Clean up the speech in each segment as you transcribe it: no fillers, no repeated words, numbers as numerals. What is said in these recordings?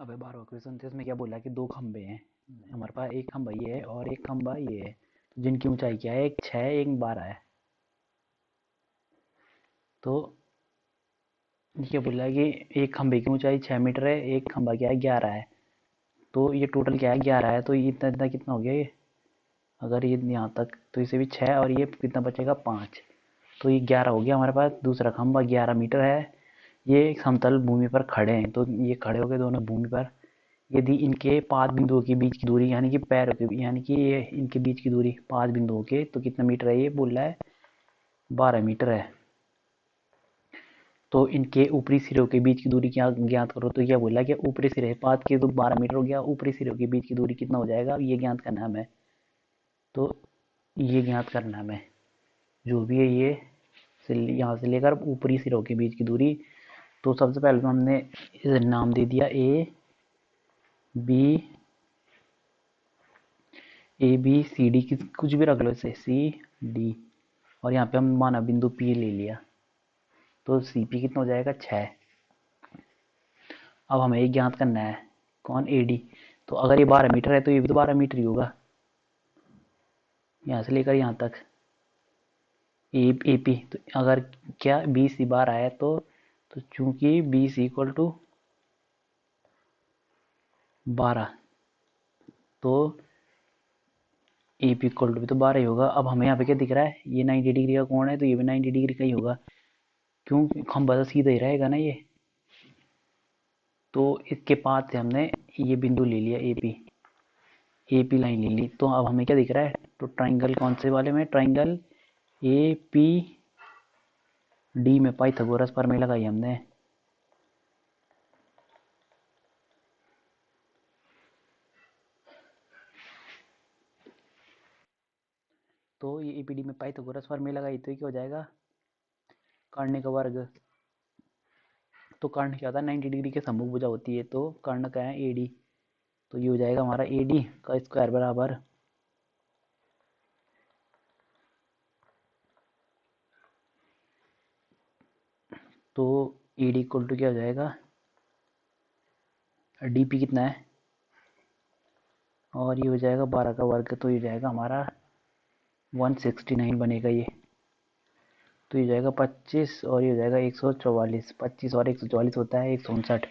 अबे 12वां क्वेश्चन थे, इसमें क्या बोला कि दो खंबे हैं हमारे पास। एक खंबा ये है और एक खंबा ये है, तो जिनकी ऊंचाई क्या है, एक 6 है एक 12 है। तो ये क्या बोला है कि एक खंबे की ऊंचाई 6 मीटर है, एक खंबा क्या है 11 है। तो ये टोटल क्या है 11 है, तो ये इतना इतना कितना हो गया ये, अगर ये यहाँ तक तो इसे भी 6 और ये कितना बचेगा 5। तो ये 11 हो गया हमारे पास। दूसरा खंबा 11 मीटर है, ये समतल भूमि पर खड़े हैं, तो ये खड़े हो गए दोनों भूमि पर। यदि इनके 5 बिंदुओं के बीच की दूरी यानी कि पैरों के यानी कि ये इनके बीच की दूरी 5 बिंदुओं के, तो कितना मीटर है, ये बोल रहा है 12 मीटर है। तो इनके ऊपरी सिरों के बीच की दूरी क्या ज्ञात करो, तो क्या बोला कि ऊपरी सिरे 5 के तो 12 मीटर हो गया, ऊपरी सिरों के बीच की दूरी कितना हो जाएगा, ये ज्ञात करना है हमें। तो ये ज्ञात करना है हमें, जो भी है ये यहाँ से लेकर ऊपरी सिरों के बीच की दूरी। तो सबसे पहले तो हमने नाम दे दिया बी सी डी, कुछ भी रख लो इसे, सी डी, और यहाँ पे हम माना बिंदु पी ले लिया, तो सी पी कितना हो जाएगा 6। अब हमें एक ज्ञात करना है, कौन, ए डी। तो अगर ये 12 मीटर है तो ये भी तो 12 मीटर ही होगा, यहाँ से लेकर यहाँ तक ए पी। तो अगर क्या बी सी 12 है, तो चूंकि बी सी इक्वल टू 12, तो ए पी इक्वल टू भी तो 12 ही होगा। अब हमें यहाँ पे क्या दिख रहा है, ये 90 डिग्री का कोण है, तो ये भी 90 डिग्री का ही होगा, क्यों, खंबा तो सीधा ही रहेगा ना ये। तो इसके पास से हमने ये बिंदु ले लिया ए पी लाइन ले ली। तो अब हमें क्या दिख रहा है, तो ट्राइंगल कौन से वाले में, ट्राइंगल ए पी डी में पाइथागोरस प्रमेय लगाई हमने। तो ये एपीडी में पाइथागोरस प्रमेय लगाई, तो क्या हो जाएगा, कर्ण का वर्ग। तो कर्ण क्या था, 90 डिग्री के सम्मुख भुजा होती है, तो कर्ण का है एडी। तो ये हो जाएगा हमारा एडी का स्क्वायर बराबर, तो एडी इक्वल टू क्या हो जाएगा, डीपी कितना है, और ये हो जाएगा 12 का वर्ग, तो ये हो जाएगा हमारा 169 बनेगा ये। तो ये जाएगा 25 और ये हो जाएगा 144, 25 और 144 होता है 159।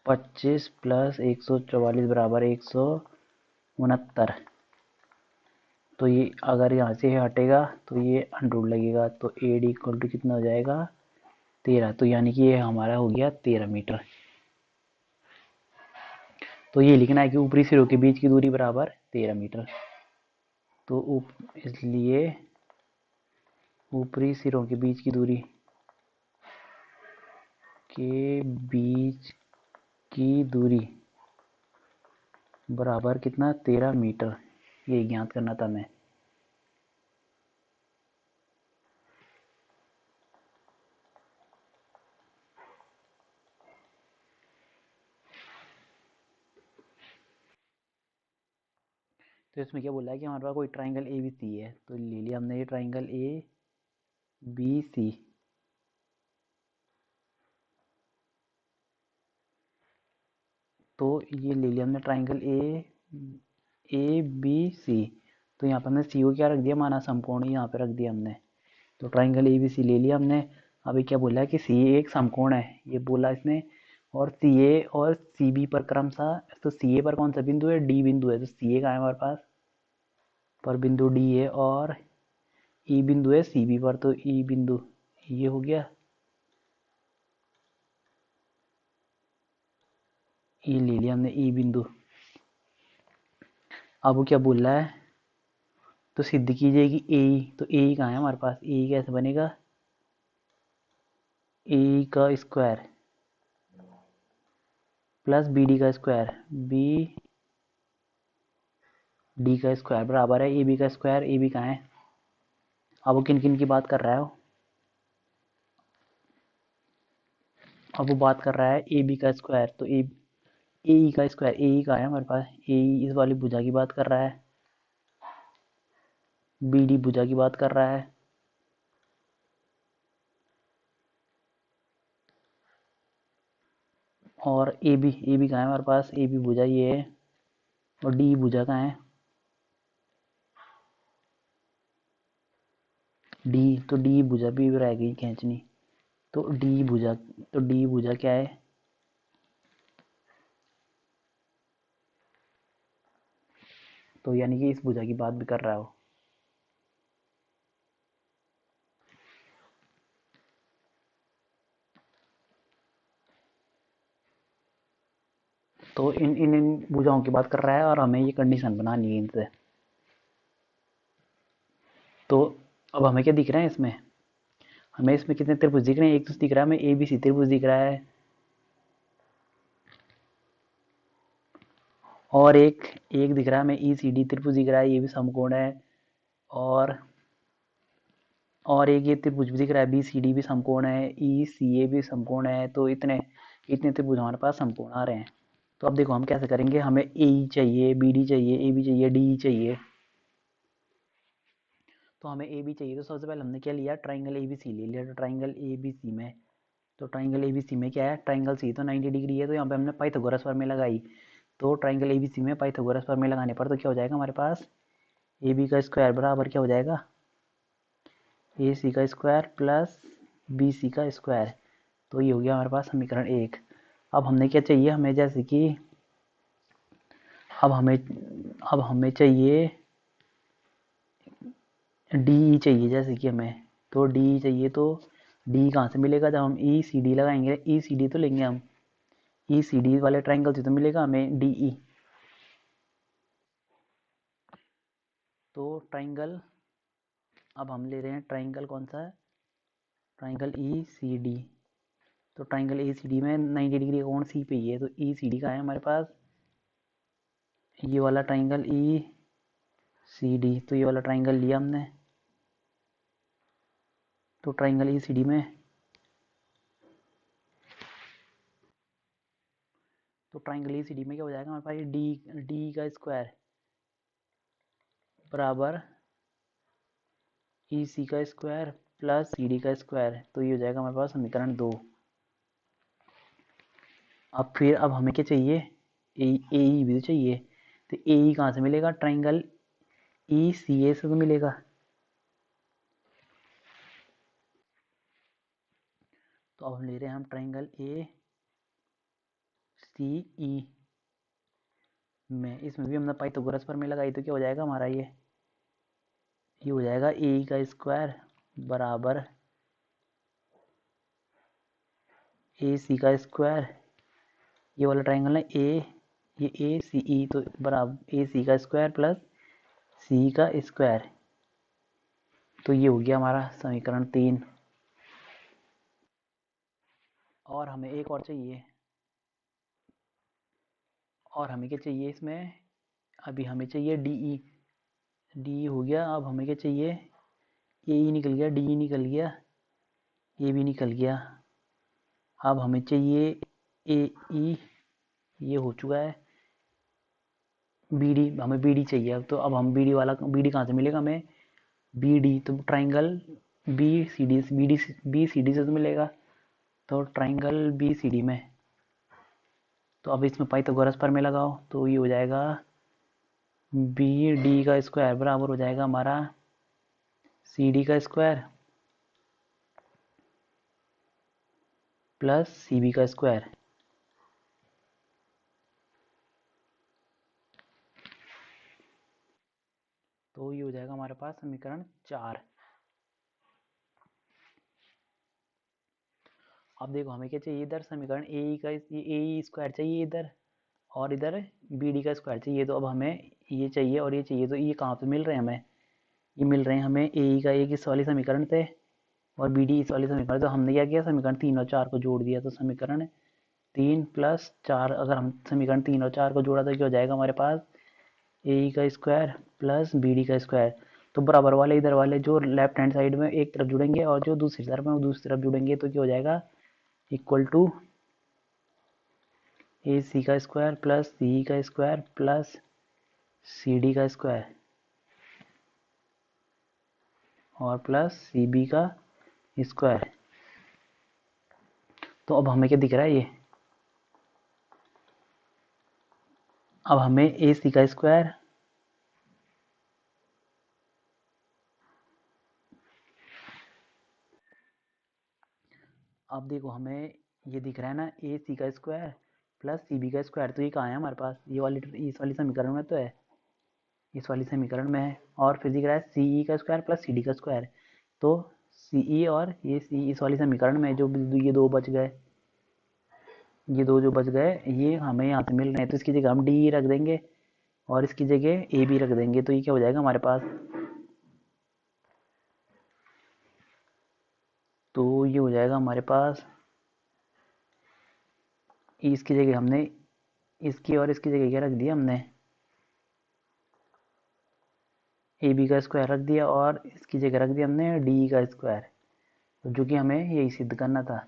25 प्लस 144 बराबर 169। तो ये अगर यहाँ से हटेगा तो ये अंडर लगेगा, तो ए डी इक्वल टू कितना हो जाएगा 13। तो यानी कि ये हमारा हो गया 13 मीटर। तो ये लिखना है कि ऊपरी सिरों के बीच की दूरी बराबर 13 मीटर। तो इसलिए ऊपरी सिरों के बीच की दूरी के बीच की दूरी बराबर कितना, 13 मीटर, ये ज्ञात करना था हमें। तो इसमें क्या बोला है कि हमारे पास कोई ट्राइंगल ए बी सी है, तो ले लिया हमने ये ट्राइंगल ए बी सी। तो ये ले लिया हमने ट्राइंगल ए बी सी। तो यहाँ पे हमने सी को क्या रख दिया, माना समकोण, यहाँ पे रख दिया हमने। तो ट्राइंगल ए बी सी ले लिया हमने। अभी क्या बोला है कि सी एक समकोण है, ये बोला इसने, और सी ए और सी बी पर क्रमशः, तो सी ए पर कौन सा बिंदु है, डी बिंदु है, तो सी ए का है हमारे पास पर बिंदु डी है, और ई बिंदु है सी बी पर, तो ई बिंदु ये हो गया, ये ले लिया हमने ई बिंदु। अब वो क्या बोल रहा है, तो सिद्ध की जाएगी ए, तो ए कहाँ है हमारे पास, ए कैसे बनेगा, ए का स्क्वायर प्लस बी डी का स्क्वायर, बी डी का स्क्वायर बराबर है ए बी का स्क्वायर। ए बी कहाँ है, अब वो किन किन की बात कर रहा है, अब वो बात कर रहा है ए बी का स्क्वायर, तो ए ई का स्क्वायर, ए ई का है हमारे पास, ए इस वाली भुजा की बात कर रहा है, बी डी भुजा की बात कर रहा है, और ए बी कहाँ है हमारे पास, ए बी भुजा ये है, और डी भुजा कहाँ है, डी, तो डी भुजा भी रह गई खींचनी, तो डी भुजा, तो डी भुजा क्या है, तो यानी कि इस भुजा की बात भी कर रहा हो। तो इन भुजाओं की बात कर रहा है और हमें ये कंडीशन बनानी है इनसे। तो अब हमें क्या दिख रहा है इसमें, हमें इसमें कितने त्रिभुज दिख रहे हैं, एक तो दिख रहा है हमें ए बी सी त्रिभुज दिख रहा है, और एक एक दिख रहा है हमें ई सी डी त्रिभुज दिख रहा है, ये भी समकोण है, और एक ये त्रिभुज भी दिख रहा है बी सी डी भी समकोण है, ई सी ए भी समकोण है, तो इतने इतने त्रिभुज हमारे पास समकोण आ रहे हैं। तो अब देखो हम कैसे करेंगे, हमें ए चाहिए, बी डी चाहिए, ए बी चाहिए, डी चाहिए। तो हमें ए बी चाहिए, तो सबसे पहले हमने क्या लिया, ट्राइंगल ए बी सी ले लिया। तो ट्राइंगल ए बी सी में, तो ट्राइंगल ए बी सी में क्या है, ट्राइंगल सी तो 90 डिग्री है, तो यहाँ पे हमने पाइथागोरस प्रमेय लगाई। तो ट्राइंगल ए बी सी में पाइथागोरस प्रमेय लगाने पर तो क्या हो जाएगा हमारे पास, ए बी का स्क्वायर बराबर क्या हो जाएगा, ए सी का स्क्वायर प्लस बी सी का स्क्वायर। तो ये हो गया हमारे पास समीकरण एक। अब हमने क्या चाहिए, हमें जैसे कि अब हमें अब हमें चाहिए डी चाहिए, जैसे कि हमें तो डी चाहिए, तो डी कहाँ से मिलेगा, जब हम ई सी डी लगाएंगे, ई सी डी तो लेंगे हम, ई सी डी वाले ट्राइंगल से तो मिलेगा हमें डी ई। तो ट्राइंगल, अब हम ले रहे हैं ट्राइंगल कौन सा है, ट्राइंगल ई सी डी। तो ट्राइंगल ए सी डी में 90 डिग्री कोण सी पे ही है, तो ई सी डी का है हमारे पास ये वाला ट्राइंगल ई सी डी। तो ये वाला ट्राइंगल लिया हमने, तो ट्राइंगल ई सी डी में, तो ट्राइंगल ई सी डी में क्या हो जाएगा हमारे पास, ये डी डी का स्क्वायर बराबर ई सी का स्क्वायर प्लस सी डी का स्क्वायर। तो ये हो जाएगा हमारे पास समीकरण 2। अब फिर अब हमें क्या चाहिए, ए ई भी तो चाहिए। तो ए ई कहाँ से मिलेगा, ट्राइंगल ई सी ए से तो मिलेगा। तो अब हम ले रहे हैं हम ट्राइंगल ए सी ई में, इसमें भी हमने पाइथागोरस प्रमेय लगाई, तो क्या हो जाएगा हमारा ये हो जाएगा ए का स्क्वायर बराबर ए सी का स्क्वायर, ये वाला ट्राइंगल है ये ए सी ई, तो बराबर ए सी का स्क्वायर प्लस सी का स्क्वायर। तो ये हो गया हमारा समीकरण 3। और हमें एक और चाहिए, और हमें क्या चाहिए इसमें, अभी हमें चाहिए डी ई, डी हो गया। अब हमें क्या चाहिए, ए ई निकल गया, डी ई निकल गया, ए भी निकल गया। अब हमें चाहिए ए ई, ये हो चुका है, बी डी, हमें बी डी चाहिए। अब हम बी डी वाला, बी डी कहाँ से मिलेगा हमें, बी डी तो triangle B C D, B C D से तो मिलेगा। तो ट्राइंगल बी सी डी में, तो अब इसमें पाइथागोरस प्रमेय लगाओ, तो ये हो जाएगा बी डी का स्क्वायर बराबर हो जाएगा हमारा सी डी का स्क्वायर प्लस सी बी का स्क्वायर। तो ये हो जाएगा हमारे पास समीकरण 4। अब देखो हमें क्या चाहिए, इधर समीकरण ए का ए स्क्वायर चाहिए इधर, और इधर बी डी का स्क्वायर चाहिए। तो अब हमें ये चाहिए और ये चाहिए, तो ये कहाँ पे मिल रहे हैं हमें, ये मिल रहे हैं हमें ए का एक इस वाले समीकरण से, और बी डी इस वाले समीकरण। तो हमने क्या किया, समीकरण 3 और 4 को जोड़ दिया। तो समीकरण 3 प्लस 4, अगर हम समीकरण 3 और 4 को जोड़ा तो क्या हो जाएगा हमारे पास, ए का स्क्वायर प्लस बी डी का स्क्वायर। तो बराबर वाले इधर वाले जो लेफ्ट हैंड साइड में एक तरफ जुड़ेंगे, और जो दूसरी तरफ में वो दूसरी तरफ जुड़ेंगे, तो क्या हो जाएगा, इक्वल टू ए सी का स्क्वायर प्लस सी का स्क्वायर प्लस सी डी का स्क्वायर और प्लस सी बी का स्क्वायर। तो अब हमें क्या दिख रहा है, ये अब हमें ए सी का स्क्वायर अब देखो हमें ये दिख रहा है ना ए सी का स्क्वायर प्लस सी बी का स्क्वायर, तो ये कहाँ है हमारे पास, ये वाली इस वाली समीकरण में तो है, इस वाली समीकरण में है। और फिर दिख रहा है सी ई का स्क्वायर प्लस सी डी का स्क्वायर, तो सी ई और ये सी इस वाली समीकरण में जो ये दो बच गए, ये दो जो बच गए ये हमें यहाँ से मिल रहे हैं, तो इसकी जगह हम डी रख देंगे और इसकी जगह ए बी रख देंगे, तो ये क्या हो जाएगा हमारे पास, तो ये हो जाएगा हमारे पास, इसकी जगह हमने इसकी और इसकी जगह क्या रख दिया हमने, ए बी का स्क्वायर रख दिया और इसकी जगह रख दिया हमने डी का स्क्वायर, तो जो कि हमें यही सिद्ध करना था।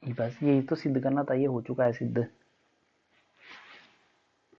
बस यही तो सिद्ध करना था, ये हो चुका है सिद्ध।